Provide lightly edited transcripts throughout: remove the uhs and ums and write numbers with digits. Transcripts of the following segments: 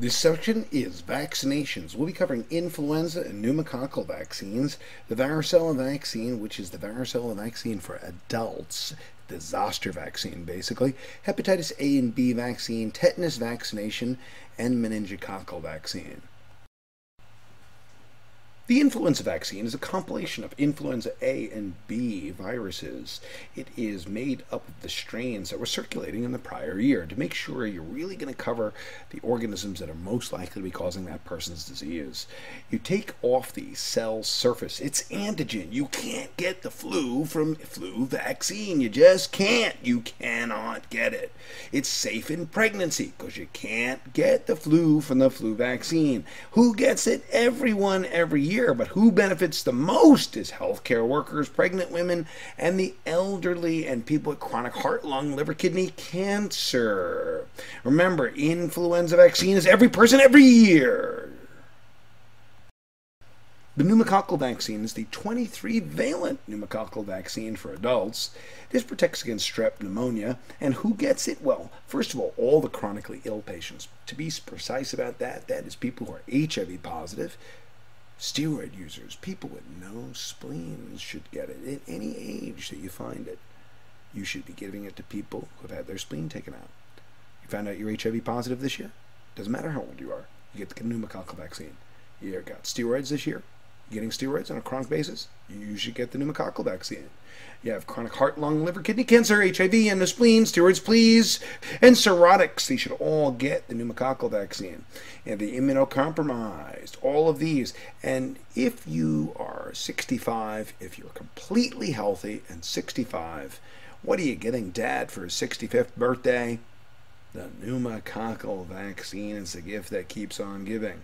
This section is vaccinations. We'll be covering influenza and pneumococcal vaccines, the varicella vaccine, which is the varicella vaccine for adults, the zoster vaccine basically, hepatitis A and B vaccine, tetanus vaccination, and meningococcal vaccine. The influenza vaccine is a compilation of influenza A and B viruses. It is made up of the strains that were circulating in the prior year to make sure you're really going to cover the organisms that are most likely to be causing that person's disease. You take off the cell surface. It's antigen. You can't get the flu from flu vaccine. You just can't. You cannot get it. It's safe in pregnancy because you can't get the flu from the flu vaccine. Who gets it? Everyone every year. But who benefits the most is healthcare workers, pregnant women, and the elderly, and people with chronic heart, lung, liver, kidney cancer. Remember, influenza vaccine is every person every year. The pneumococcal vaccine is the 23-valent pneumococcal vaccine for adults. This protects against strep pneumonia. And who gets it? Well, first of all the chronically ill patients. To be precise about that, that is people who are HIV positive, steroid users, people with no spleens should get it at any age that you find it. You should be giving it to people who have had their spleen taken out. You found out you're HIV positive this year? Doesn't matter how old you are. You get the pneumococcal vaccine. You got steroids this year? You're getting steroids on a chronic basis? You should get the pneumococcal vaccine. You have chronic heart, lung, liver, kidney cancer, HIV, and the spleen, steroids, please. And cirrhotics, they should all get the pneumococcal vaccine. And the immunocompromised, all of these. And if you are 65, if you're completely healthy and 65, what are you getting, Dad, for his 65th birthday? The pneumococcal vaccine is the gift that keeps on giving.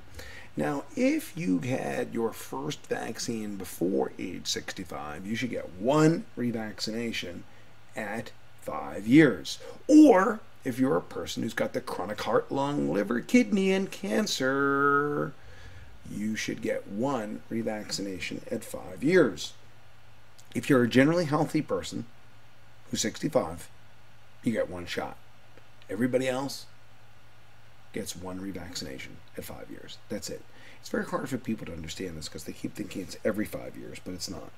Now, if you had your first vaccine before age 65, you should get one revaccination at 5 years. Or, if you're a person who's got the chronic heart, lung, liver, kidney, and cancer, you should get one revaccination at 5 years. If you're a generally healthy person who's 65, you get one shot. Everybody else gets one revaccination at 5 years. That's it. It's very hard for people to understand this because they keep thinking it's every 5 years, but it's not.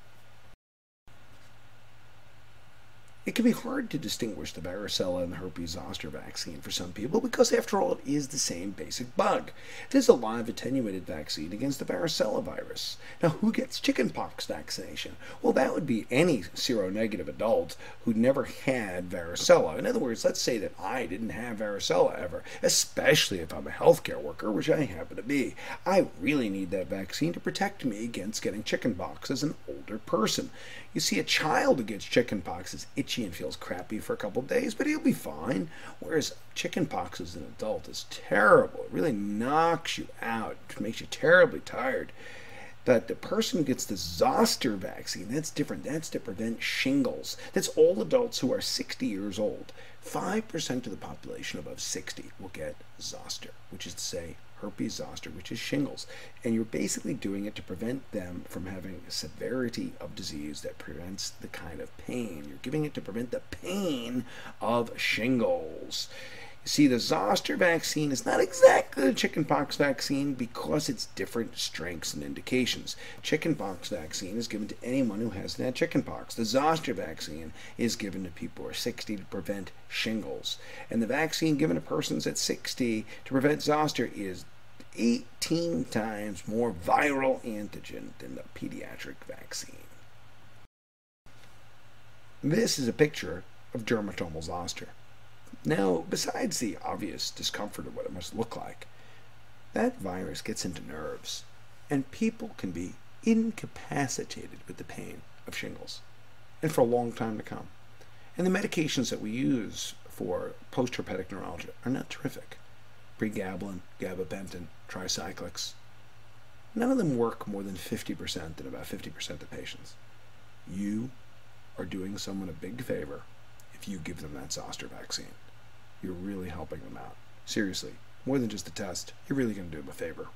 It can be hard to distinguish the varicella and the herpes zoster vaccine for some people because, after all, it is the same basic bug. It is a live attenuated vaccine against the varicella virus. Now, who gets chickenpox vaccination? Well, that would be any seronegative adult who never had varicella. In other words, let's say that I didn't have varicella ever, especially if I'm a healthcare worker, which I happen to be. I really need that vaccine to protect me against getting chickenpox as an older person. You see, a child who gets chickenpox is itchy and feels crappy for a couple of days, but he'll be fine. Whereas chickenpox as an adult is terrible. It really knocks you out. It makes you terribly tired. That the person who gets the zoster vaccine, that's different. That's to prevent shingles. That's all adults who are 60 years old. 5% of the population above 60 will get zoster, which is to say herpes zoster, which is shingles. And you're basically doing it to prevent them from having a severity of disease that prevents the kind of pain. You're giving it to prevent the pain of shingles. You see, the zoster vaccine is not exactly the chickenpox vaccine because it's different strengths and indications. Chickenpox vaccine is given to anyone who hasn't had chickenpox. The zoster vaccine is given to people who are 60 to prevent shingles. And the vaccine given to persons at 60 to prevent zoster is 18 times more viral antigen than the pediatric vaccine. This is a picture of dermatomal zoster. Now, besides the obvious discomfort of what it must look like, that virus gets into nerves, and people can be incapacitated with the pain of shingles, and for a long time to come. And the medications that we use for post-herpetic neuralgia are not terrific. Pregabalin, gabapentin, tricyclics. None of them work more than 50% in about 50% of patients. You are doing someone a big favor if you give them that zoster vaccine. You're really helping them out. Seriously, more than just a test, you're really going to do them a favor.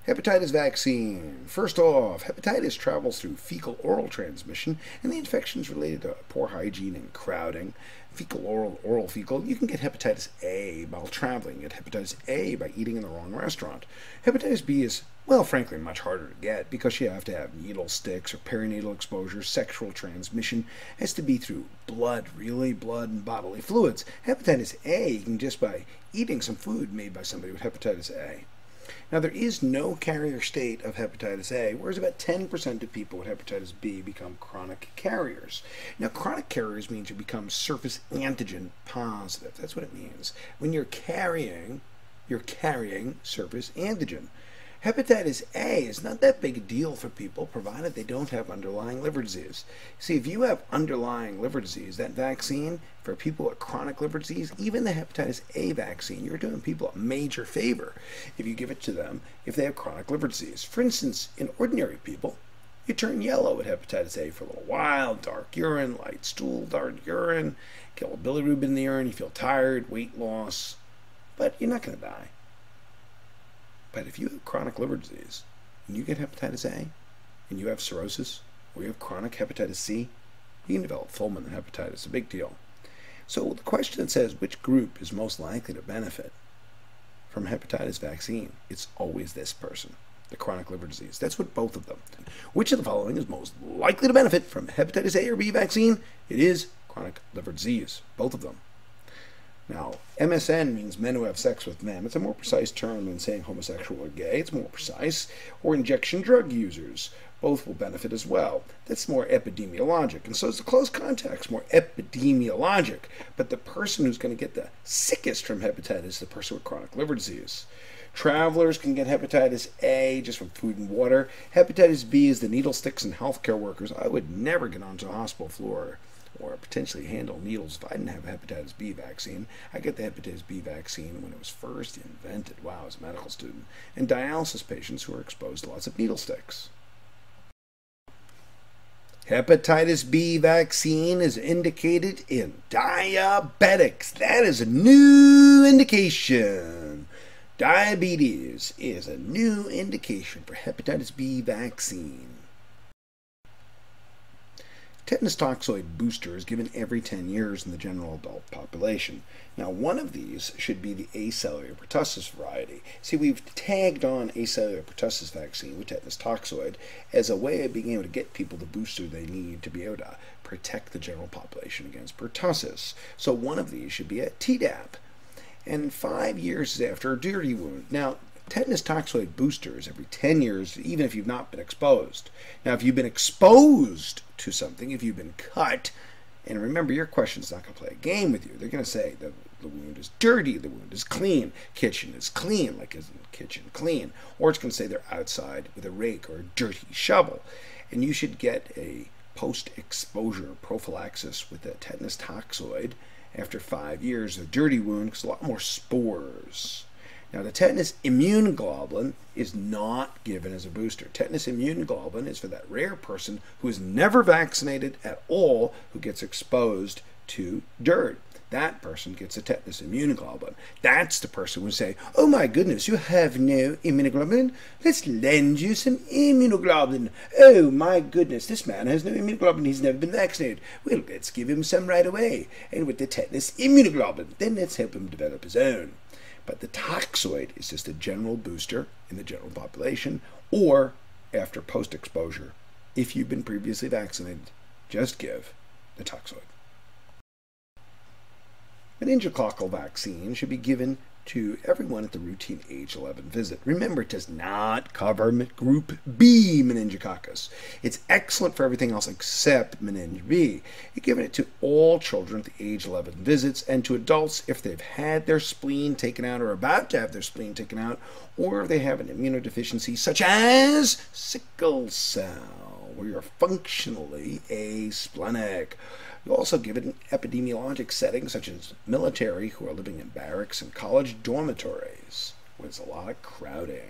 Hepatitis vaccine. First off, hepatitis travels through fecal-oral transmission, and the infection is related to poor hygiene and crowding. Fecal-oral, oral-fecal, you can get hepatitis A while traveling. You get hepatitis A by eating in the wrong restaurant. Hepatitis B is, well, frankly, much harder to get because you have to have needle sticks or perinatal exposure. Sexual transmission has to be through blood, really, blood and bodily fluids. Hepatitis A, you can just by eating some food made by somebody with hepatitis A. Now, there is no carrier state of hepatitis A, whereas about 10% of people with hepatitis B become chronic carriers. Now, chronic carriers means you become surface antigen positive. That's what it means. When you're carrying surface antigen. Hepatitis A is not that big a deal for people, provided they don't have underlying liver disease. See, if you have underlying liver disease, that vaccine for people with chronic liver disease, even the hepatitis A vaccine, you're doing people a major favor if you give it to them if they have chronic liver disease. For instance, in ordinary people, you turn yellow with hepatitis A for a little while, dark urine, light stool, dark urine, get a bilirubin in the urine, you feel tired, weight loss, but you're not going to die. But if you have chronic liver disease and you get hepatitis A and you have cirrhosis or you have chronic hepatitis C, you can develop fulminant hepatitis. It's a big deal. So the question that says which group is most likely to benefit from hepatitis vaccine, it's always this person, the chronic liver disease. That's what both of them. Which of the following is most likely to benefit from hepatitis A or B vaccine? It is chronic liver disease, both of them. Now, MSN means men who have sex with men. It's a more precise term than saying homosexual or gay. It's more precise. Or injection drug users. Both will benefit as well. That's more epidemiologic. And so is the close contacts more epidemiologic. But the person who's going to get the sickest from hepatitis is the person with chronic liver disease. Travelers can get hepatitis A just from food and water. Hepatitis B is the needle sticks and healthcare workers. I would never get onto a hospital floor or potentially handle needles if I didn't have a hepatitis B vaccine. I got the hepatitis B vaccine when it was first invented, wow, as a medical student, and dialysis patients who are exposed to lots of needle sticks. Hepatitis B vaccine is indicated in diabetics. That is a new indication. Diabetes is a new indication for hepatitis B vaccine. Tetanus toxoid booster is given every 10 years in the general adult population. Now, one of these should be the acellular pertussis variety. See, we've tagged on acellular pertussis vaccine with tetanus toxoid as a way of being able to get people the booster they need to be able to protect the general population against pertussis. So one of these should be a Tdap. And 5 years after a dirty wound. Now, tetanus toxoid boosters every 10 years, even if you've not been exposed. Now, if you've been exposed to something, if you've been cut, and remember, your question's not going to play a game with you. They're going to say the wound is dirty, the wound is clean, kitchen is clean, like isn't kitchen clean? Or it's going to say they're outside with a rake or a dirty shovel. And you should get a post-exposure prophylaxis with the tetanus toxoid after 5 years of dirty wound, because a lot more spores. Now, the tetanus immune globulin is not given as a booster. Tetanus immune globulin is for that rare person who is never vaccinated at all, who gets exposed to dirt. That person gets a tetanus immune globulin. That's the person who say, oh my goodness, you have no immunoglobulin? Let's lend you some immunoglobulin. Oh my goodness, this man has no immunoglobulin. He's never been vaccinated. Well, let's give him some right away. And with the tetanus immunoglobulin, then let's help him develop his own. But the toxoid is just a general booster in the general population, or after post-exposure. If you've been previously vaccinated, just give the toxoid. Meningococcal vaccine should be given to everyone at the routine age 11 visit. Remember, it does not cover group B meningococcus. It's excellent for everything else except meninge B. You're giving it to all children at the age 11 visits and to adults if they've had their spleen taken out or about to have their spleen taken out, or if they have an immunodeficiency such as sickle cell, where you're functionally asplenic. You also give it in epidemiologic settings such as military who are living in barracks and college dormitories, where there's a lot of crowding.